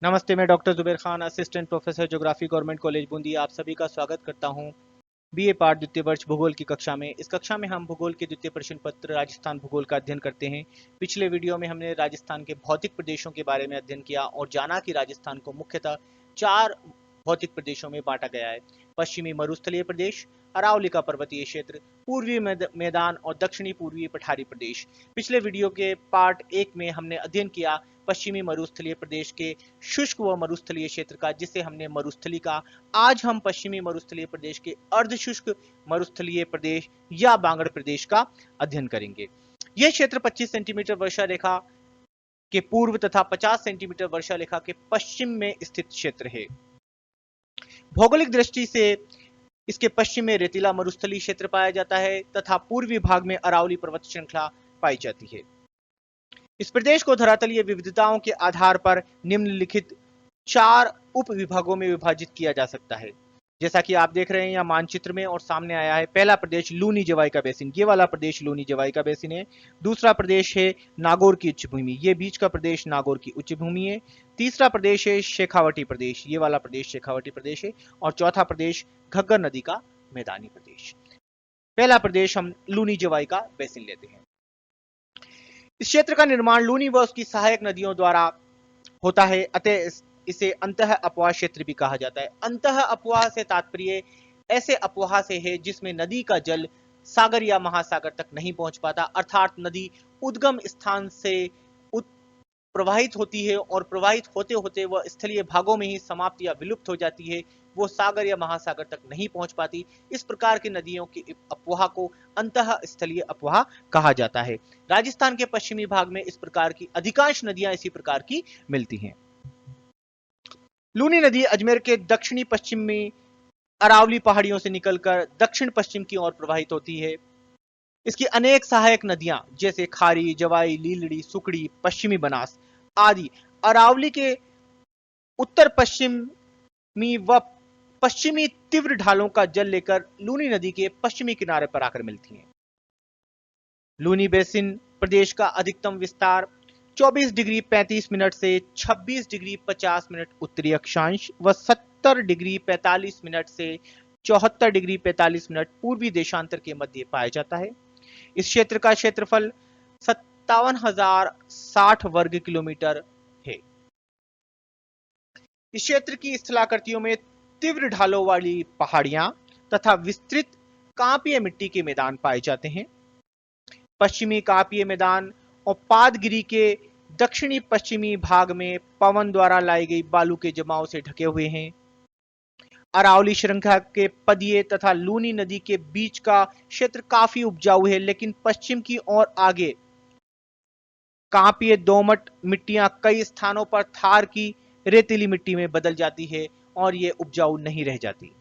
नमस्ते, मैं doctor Zuber Khan, assistant professor geography, government college Bundi. आप सभी का स्वागत करता हूं बीए पार्ट द्वितीय वर्ष भूगोल की कक्षा में। इस कक्षा में हम भूगोल के द्वितीय प्रश्न पत्र राजस्थान भूगोल का अध्ययन करते हैं। पिछले वीडियो में हमने राजस्थान के भौतिक प्रदेशों के बारे में अध्ययन किया और जाना कि राजस्थान को मुख्यतः 4 भौतिक प्रदेशों में बांटा गया है। पश्चिमी मरुस्थलीय प्रदेश, अरावली का पर्वतीय क्षेत्र, पूर्वी मैदान और दक्षिणी पूर्वी पठारी प्रदेश। पिछले वीडियो के पार्ट 1 में हमने अध्ययन किया पश्चिमी मरुस्थलीय प्रदेश के शुष्क व मरुस्थलीय क्षेत्र का, जिसे हमने मरुस्थली का। आज हम पश्चिमी मरुस्थलीय प्रदेश के अर्ध शुष्क मरुस्थलीय प्रदेश या बांगड़ प्रदेश का अध्ययन करेंगे। यह क्षेत्र 25 सेंटीमीटर वर्षा रेखा के पूर्व तथा 50 सेंटीमीटर वर्षा रेखा के पश्चिम में स्थित क्षेत्र है। भौगोलिक दृष्टि से इसके पश्चिम में रेतीला मरुस्थलीय क्षेत्र पाया जाता है तथा पूर्वी भाग में अरावली पर्वत श्रृंखला पाई जाती है। इस प्रदेश को धरातलीय विविधताओं के आधार पर निम्नलिखित 4 उप विभागों में विभाजित किया जा सकता है। जैसा कि आप देख रहे हैं यहाँ मानचित्र में और सामने आया है। पहला प्रदेश लूनी जवाई का बेसिन, ये वाला प्रदेश लूनी जवाई का बेसिन है। दूसरा प्रदेश है नागौर की उच्च भूमि, ये बीच का प्रदेश नागौर की उच्च भूमि है। तीसरा प्रदेश है शेखावटी प्रदेश, ये वाला प्रदेश शेखावटी प्रदेश है। और चौथा प्रदेश घग्गर नदी का मैदानी प्रदेश। पहला प्रदेश हम लूनी जवाई का बेसिन लेते हैं। इस क्षेत्र का निर्माण लूनी व उसकी सहायक नदियों द्वारा होता है, अतः इसे अंतः अपवाह क्षेत्र भी कहा जाता है। अंतः अपवाह से तात्पर्य ऐसे अपवाह से है जिसमें नदी का जल सागर या महासागर तक नहीं पहुंच पाता, अर्थात नदी उद्गम स्थान से प्रवाहित होती है और प्रवाहित होते होते वह स्थलीय भागों में ही समाप्त या विलुप्त हो जाती है, वो सागर या महासागर तक नहीं पहुंच पाती। इस प्रकार की नदियों की अपवाह को अंतः स्थलीय अपवाह कहा जाता है। राजस्थान के पश्चिमी भाग में इस प्रकार की अधिकांश नदियां इसी प्रकार की मिलती हैं। लूनी नदी अजमेर के दक्षिणी पश्चिम में अरावली पहाड़ियों से निकलकर दक्षिण पश्चिम की ओर प्रवाहित होती है। इसकी अनेक सहायक नदियां जैसे खारी, जवाई, लीलड़ी, सुकड़ी, पश्चिमी बनास आदि अरावली के उत्तर पश्चिमी व पश्चिमी तीव्र ढालों का जल लेकर लूनी नदी के पश्चिमी किनारे पर आकर मिलती हैं। लूनी बेसिन प्रदेश का अधिकतम विस्तार 24 डिग्री 35 मिनट से 26 डिग्री 50 मिनट उत्तरी अक्षांश व 70 डिग्री 45 मिनट से 74 डिग्री 45 मिनट पूर्वी देशांतर के मध्य पाया जाता है। इस क्षेत्र का क्षेत्रफल 57,060 वर्ग किलोमीटर है। इस क्षेत्र की स्थलाकृतियों में तीव्र ढालों वाली पहाड़ियां तथा विस्तृत कांपीय मिट्टी के मैदान पाए जाते हैं। पश्चिमी कांपीय मैदान और पादगिरी के दक्षिणी पश्चिमी भाग में पवन द्वारा लाई गई बालू के जमाव से ढके हुए हैं। अरावली श्रृंखला के पदिये तथा लूनी नदी के बीच का क्षेत्र काफी उपजाऊ है, लेकिन पश्चिम की ओर आगे कांपीय दोमट मिट्टियां कई स्थानों पर थार की रेतीली मिट्टी में बदल जाती है और ये उपजाऊ नहीं रह जाती।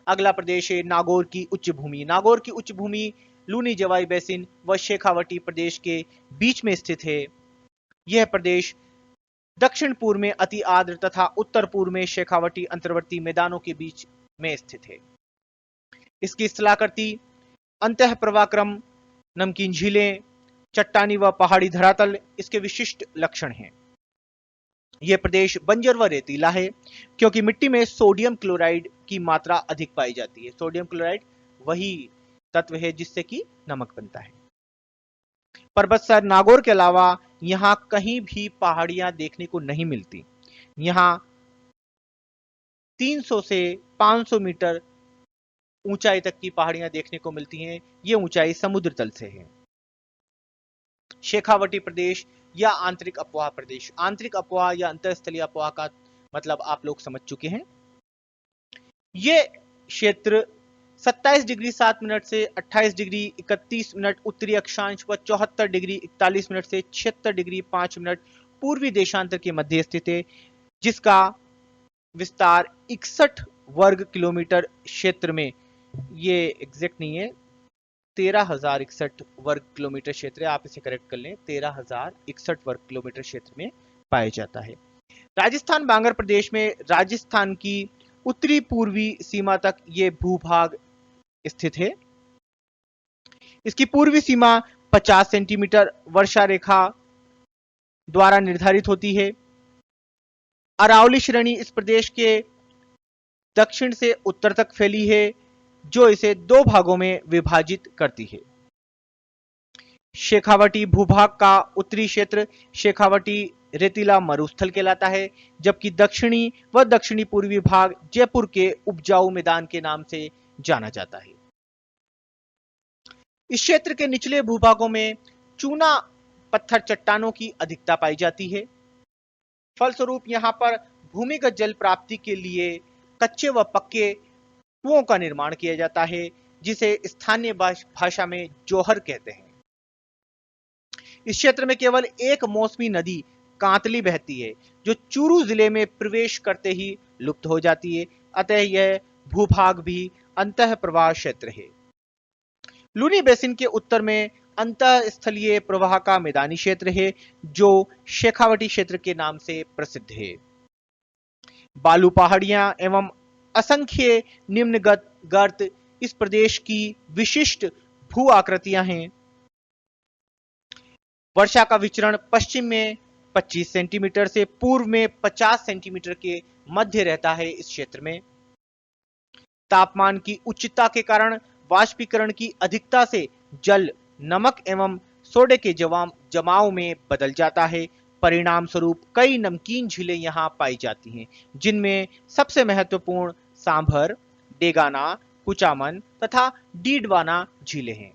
अगला प्रदेश है नागौर की उच्च भूमि। नागौर की उच्च भूमि लूनी जवाई बेसिन व शेखावटी प्रदेश के बीच में स्थित है। यह प्रदेश दक्षिण पूर्व में अति आर्द्र तथा उत्तर पूर्व में शेखावटी अंतर्वर्ती मैदानों के बीच में स्थित है। इसकी स्थलाकृति अंतः प्रवाक्रम, नमकीन झीलें, चट्टानी व पहाड़ी धरातल इसके विशिष्ट लक्षण हैं। यह प्रदेश बंजर व रेतीला है क्योंकि मिट्टी में सोडियम क्लोराइड की मात्रा अधिक पाई जाती है। सोडियम क्लोराइड वही तत्व है जिससे कि नमक बनता है। पर्वतसर नागौर के अलावा यहां कहीं भी पहाड़ियां देखने को नहीं मिलती। यहां 300 से 500 मीटर ऊंचाई तक की पहाड़ियां देखने को मिलती हैं। ये ऊंचाई समुद्र तल से है। शेखावटी प्रदेश या आंतरिक अपवाह प्रदेश। आंतरिक अपवाह या अंतरस्थलीय अपवाह का मतलब आप लोग समझ चुके हैं। ये क्षेत्र 27 डिग्री 7 मिनट से 28 डिग्री 31 मिनट उत्तरी अक्षांश व 74 डिग्री 41 मिनट से 76 डिग्री 5 मिनट पूर्वी देशांतर के मध्य स्थित है, जिसका विस्तार 61 वर्ग किलोमीटर क्षेत्र में, ये एग्जैक्ट नहीं है, 13,061 वर्ग किलोमीटर क्षेत्र है, आप इसे करेक्ट कर लें, 13,061 वर्ग किलोमीटर क्षेत्र में पाया जाता है। राजस्थान बांगर प्रदेश में राजस्थान की उत्तरी पूर्वी सीमा तक ये भूभाग स्थित है। इसकी पूर्वी सीमा 50 सेंटीमीटर वर्षा रेखा द्वारा निर्धारित होती है। अरावली श्रेणी इस प्रदेश के दक्षिण से उत्तर तक फैली है, जो इसे दो भागों में विभाजित करती है। शेखावटी भूभाग का उत्तरी क्षेत्र शेखावटी रेतीला मरुस्थल कहलाता है, जबकि दक्षिणी व दक्षिणी पूर्वी भाग जयपुर के उपजाऊ मैदान के नाम से जाना जाता है। इस क्षेत्र के निचले भूभागों में चूना पत्थर चट्टानों की अधिकता पाई जाती है। फलस्वरूप यहाँ पर भूमिगत जल प्राप्ति के लिए कच्चे व पक्के कुओं का निर्माण किया जाता है, जिसे स्थानीय भाषा में जोहर कहते हैं। इस क्षेत्र में केवल एक मौसमी नदी कांतली बहती है, जो चूरू जिले में प्रवेश करते ही लुप्त हो जाती है। अतः यह भूभाग भी अंतः प्रवाह क्षेत्र है। लूनी बेसिन के उत्तर में अंतः स्थलीय प्रवाह का मैदानी क्षेत्र है, जो शेखावटी क्षेत्र के नाम से प्रसिद्ध है। बालू पहाड़ियां एवं असंख्य निम्नगत गर्त इस प्रदेश की विशिष्ट भू आकृतियां हैं। वर्षा का विचरण पश्चिम में 25 सेंटीमीटर से पूर्व में 50 सेंटीमीटर के मध्य रहता है। इस क्षेत्र में तापमान की उच्चता के कारण वाष्पीकरण की अधिकता से जल नमक एवं सोडे के जमाव में बदल जाता है। परिणाम स्वरूप कई नमकीन झीलें यहाँ पाई जाती हैं, जिनमें सबसे महत्वपूर्ण सांभर, डेगाना, कुचामन तथा डीडवाना झीलें हैं।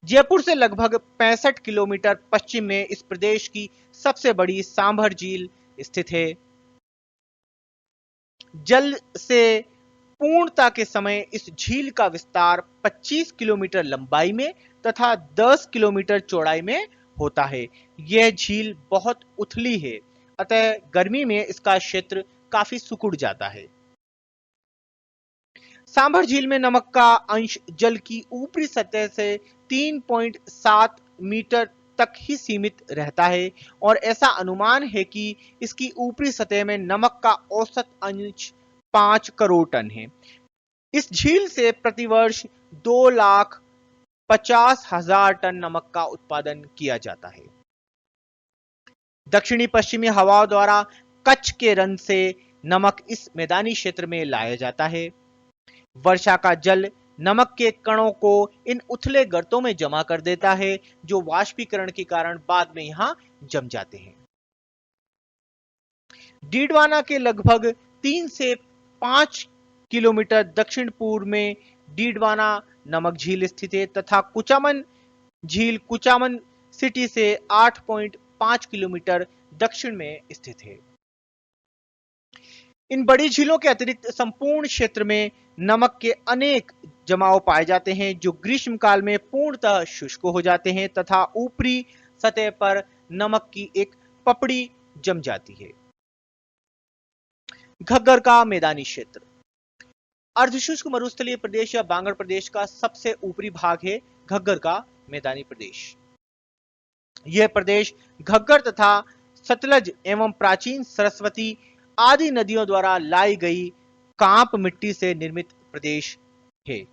जयपुर से लगभग 65 किलोमीटर पश्चिम में इस प्रदेश की सबसे बड़ी सांभर झील स्थित है। जल से पूर्णता के समय इस झील का विस्तार 25 किलोमीटर लंबाई में तथा 10 किलोमीटर चौड़ाई में होता है। यह झील बहुत उथली है, अतः गर्मी में इसका क्षेत्र काफी सिकुड़ जाता है। सांभर झील में नमक का अंश जल की ऊपरी सतह से 3.7 मीटर तक ही सीमित रहता है और ऐसा अनुमान है कि इसकी ऊपरी सतह में नमक का औसत अंश 5 करोड़ टन है। इस झील से प्रतिवर्ष 2,50,000 टन नमक का उत्पादन किया जाता है। दक्षिणी पश्चिमी हवाओं द्वारा कच्छ के रन से नमक इस मैदानी क्षेत्र में लाया जाता है। वर्षा का जल नमक के कणों को इन उथले गर्तों में जमा कर देता है, जो वाष्पीकरण के कारण बाद में यहां जम जाते हैं। डीडवाना के लगभग 3 से 5 किलोमीटर दक्षिण पूर्व में डीडवाना नमक झील स्थित है तथा कुचामन झील कुचामन सिटी से 8.5 किलोमीटर दक्षिण में स्थित है। इन बड़ी झीलों के अतिरिक्त संपूर्ण क्षेत्र में नमक के अनेक जमाव पाए जाते हैं, जो ग्रीष्म काल में पूर्णतः शुष्क हो जाते हैं तथा ऊपरी सतह पर नमक की एक पपड़ी जम जाती है। घग्गर का मैदानी क्षेत्र अर्धशुष्क मरुस्थलीय प्रदेश या बांगड़ प्रदेश का सबसे ऊपरी भाग है। घग्गर का मैदानी प्रदेश, यह प्रदेश घग्गर तथा सतलज एवं प्राचीन सरस्वती आदि नदियों द्वारा लाई गई कांप मिट्टी से निर्मित प्रदेश है।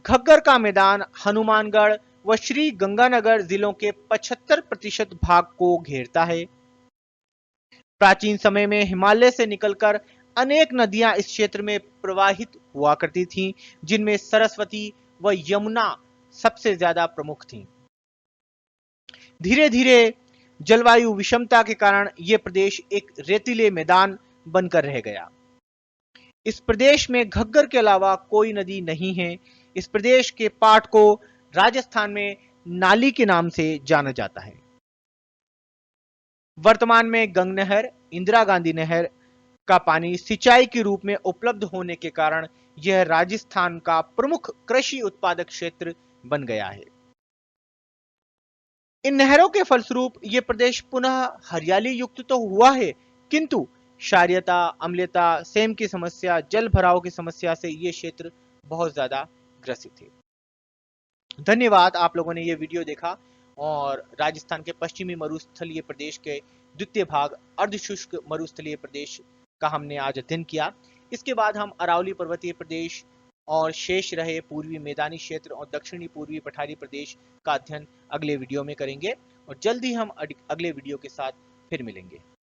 घग्गर का मैदान हनुमानगढ़ व श्री गंगानगर जिलों के 75% भाग को घेरता है। प्राचीन समय में हिमालय से निकलकर अनेक नदियां इस क्षेत्र में प्रवाहित हुआ करती थीं, जिनमें सरस्वती व यमुना सबसे ज्यादा प्रमुख थीं। धीरे धीरे जलवायु विषमता के कारण यह प्रदेश एक रेतीले मैदान बनकर रह गया। इस प्रदेश में घग्गर के अलावा कोई नदी नहीं है। इस प्रदेश के पाट को राजस्थान में नाली के नाम से जाना जाता है। वर्तमान में गंग नहर, इंदिरा गांधी नहर का पानी सिंचाई के रूप में उपलब्ध होने के कारण यह राजस्थान का प्रमुख कृषि उत्पादक क्षेत्र बन गया है। इन नहरों के फलस्वरूप यह प्रदेश पुनः हरियाली युक्त तो हुआ है, किंतु क्षारीयता, अम्लता, सेम की समस्या, जल भराव की समस्या से यह क्षेत्र बहुत ज्यादा ग्रसित है। धन्यवाद, आप लोगों ने यह वीडियो देखा और राजस्थान के पश्चिमी मरुस्थलीय प्रदेश के द्वितीय भाग अर्धशुष्क मरुस्थलीय प्रदेश का हमने आज अध्ययन किया। इसके बाद हम अरावली पर्वतीय प्रदेश और शेष रहे पूर्वी मैदानी क्षेत्र और दक्षिणी पूर्वी पठारी प्रदेश का अध्ययन अगले वीडियो में करेंगे और जल्द ही हम अगले वीडियो के साथ फिर मिलेंगे।